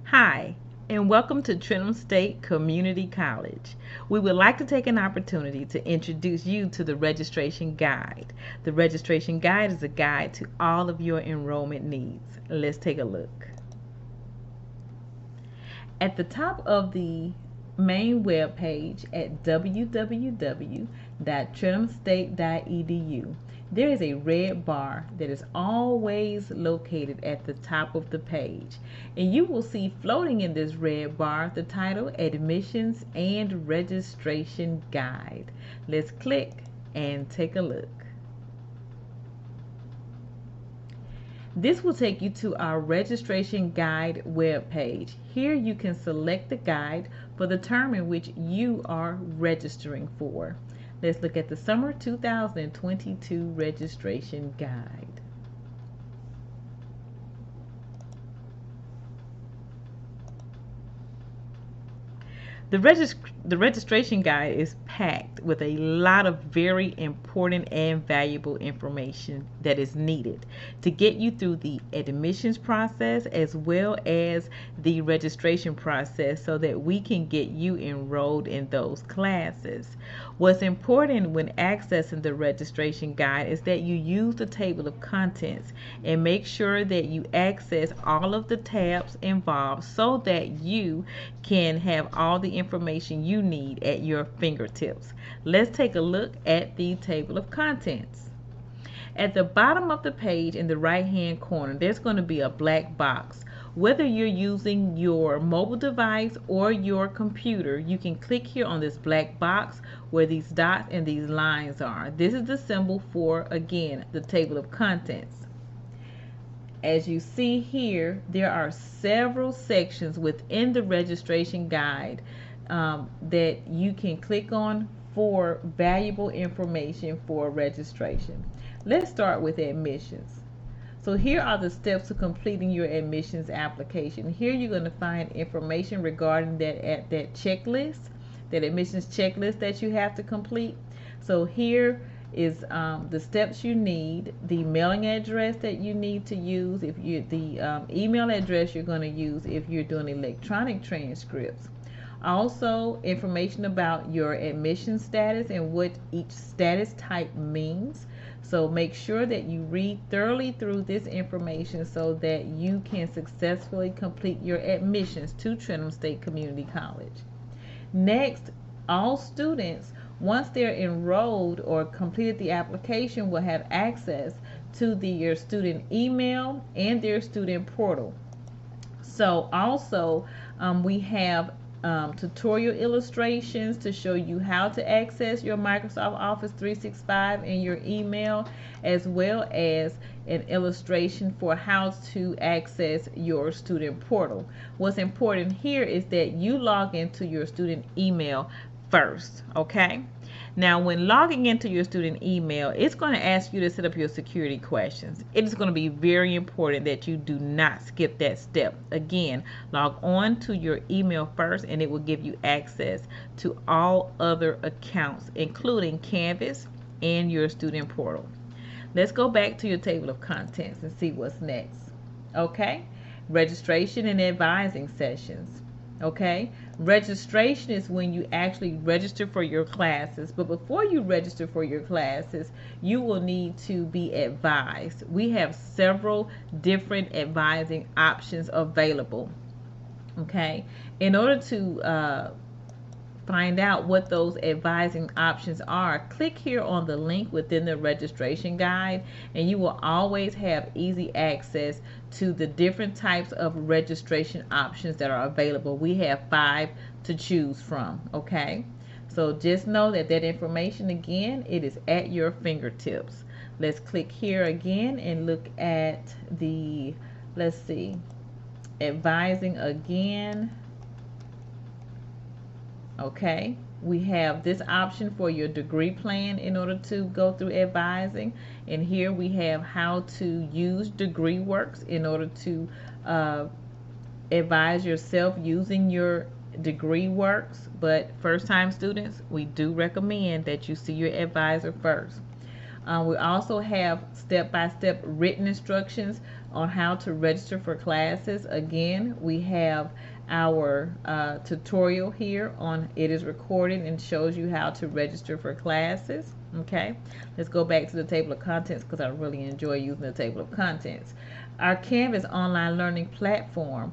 Hi, and welcome to Trenton State Community College. We would like to take an opportunity to introduce you to the registration guide. The registration guide is a guide to all of your enrollment needs. Let's take a look. At the top of the main web page at www.trentumstate.edu, there is a red bar that is always located at the top of the page. And you will see floating in this red bar the title Admissions and Registration Guide. Let's click and take a look. This will take you to our registration guide web page. Here you can select the guide for the term in which you are registering for. Let's look at the Summer 2022 registration guide. The registration guide is packed with a lot of very important and valuable information that is needed to get you through the admissions process as well as the registration process so that we can get you enrolled in those classes. What's important when accessing the registration guide is that you use the table of contents and make sure that you access all of the tabs involved so that you can have all the information you need at your fingertips. Let's take a look at the table of contents. At the bottom of the page in the right hand corner, there's going to be a black box. Whether you're using your mobile device or your computer, you can click here on this black box where these dots and these lines are. This is the symbol for, again, the table of contents. As you see here, there are several sections within the registration guide that you can click on for valuable information for registration. Let's start with admissions. So here are the steps to completing your admissions application. Here you're going to find information regarding that checklist, that admissions checklist that you have to complete. So here is the steps you need, the mailing address that you need to use, if you the email address you're going to use if you're doing electronic transcripts. Also, information about your admission status and what each status type means. So make sure that you read thoroughly through this information so that you can successfully complete your admissions to Trenton State Community College. Next, all students, once they're enrolled or completed the application, will have access to your student email and their student portal. So also we have tutorial illustrations to show you how to access your Microsoft Office 365 and your email, as well as an illustration for how to access your student portal. What's important here is that you log into your student email first, okay? Now, when logging into your student email, it's going to ask you to set up your security questions. It is going to be very important that you do not skip that step. Again, log on to your email first and it will give you access to all other accounts, including Canvas and your student portal. Let's go back to your table of contents and see what's next. Okay, registration and advising sessions. Okay, registration is when you actually register for your classes, but before you register for your classes, you will need to be advised. We have several different advising options available. Okay, in order to find out what those advising options are, click here on the link within the registration guide and you will always have easy access to the different types of registration options that are available. We have 5 to choose from. Okay, so just know that information, again, it is at your fingertips. Let's click here again and look at the, let's see, advising again. Okay, we have this option for your degree plan in order to go through advising, and here we have how to use DegreeWorks in order to advise yourself using your DegreeWorks. But first time students, we do recommend that you see your advisor first. We also have step-by-step written instructions on how to register for classes. Again, we have our tutorial here on it is recorded and shows you how to register for classes. Okay, let's go back to the table of contents because I really enjoy using the table of contents. Our Canvas online learning platform,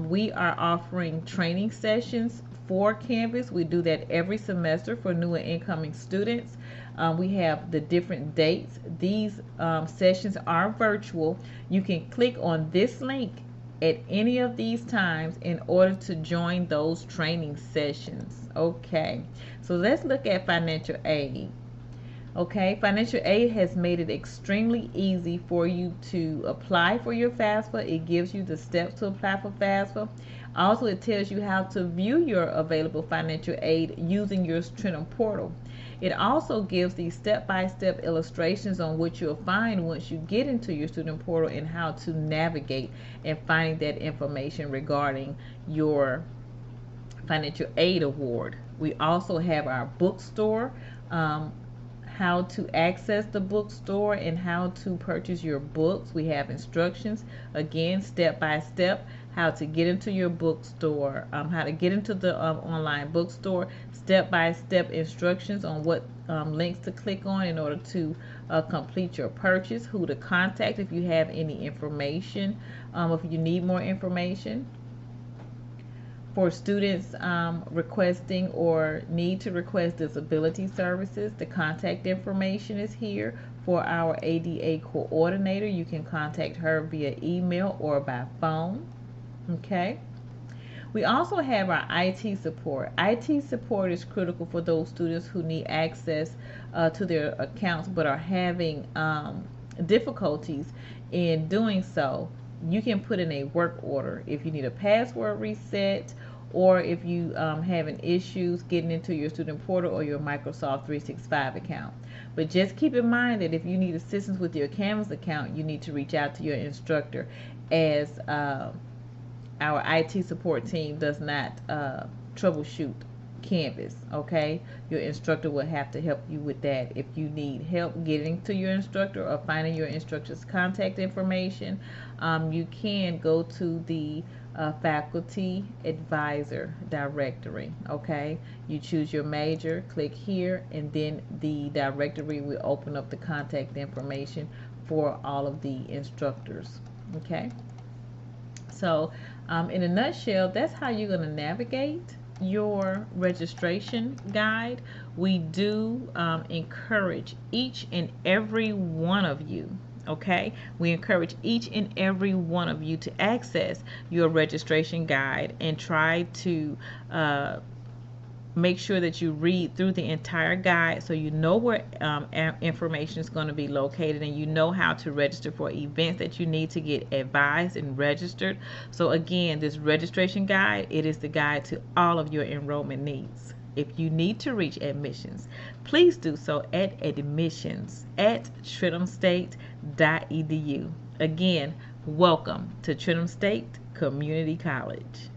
we are offering training sessions for Canvas. We do that every semester for new and incoming students. We have the different dates. These sessions are virtual. You can click on this link at any of these times in order to join those training sessions. Okay, so let's look at financial aid. Okay, financial aid has made it extremely easy for you to apply for your FAFSA. It gives you the steps to apply for FAFSA. Also, it tells you how to view your available financial aid using your Trenum portal. It also gives these step-by-step illustrations on what you'll find once you get into your student portal and how to navigate and find that information regarding your financial aid award. We also have our bookstore, how to access the bookstore and how to purchase your books. We have instructions, again, step by step, how to get into your bookstore, how to get into the online bookstore, step by step instructions on what links to click on in order to complete your purchase, who to contact if you have any information, if you need more information. For students requesting or need to request disability services, the contact information is here. For our ADA coordinator, you can contact her via email or by phone. Okay. We also have our IT support. IT support is critical for those students who need access to their accounts but are having difficulties in doing so. You can put in a work order if you need a password reset, or if you having issues getting into your student portal or your Microsoft 365 account. But just keep in mind that if you need assistance with your Canvas account, you need to reach out to your instructor, as our IT support team does not troubleshoot Canvas. Okay, your instructor will have to help you with that. If you need help getting to your instructor or finding your instructor's contact information, you can go to the faculty advisor directory. Okay, you choose your major, click here, and then the directory will open up the contact information for all of the instructors. Okay, so in a nutshell, that's how you're going to navigate your registration guide. We do encourage each and every one of you, okay? We encourage each and every one of you to access your registration guide and try to make sure that you read through the entire guide so you know where information is going to be located, and you know how to register for events that you need to get advised and registered. So again, this registration guide, it is the guide to all of your enrollment needs. If you need to reach admissions, please do so at admissions@trenumstate.edu. Again, welcome to Trenum State Community College.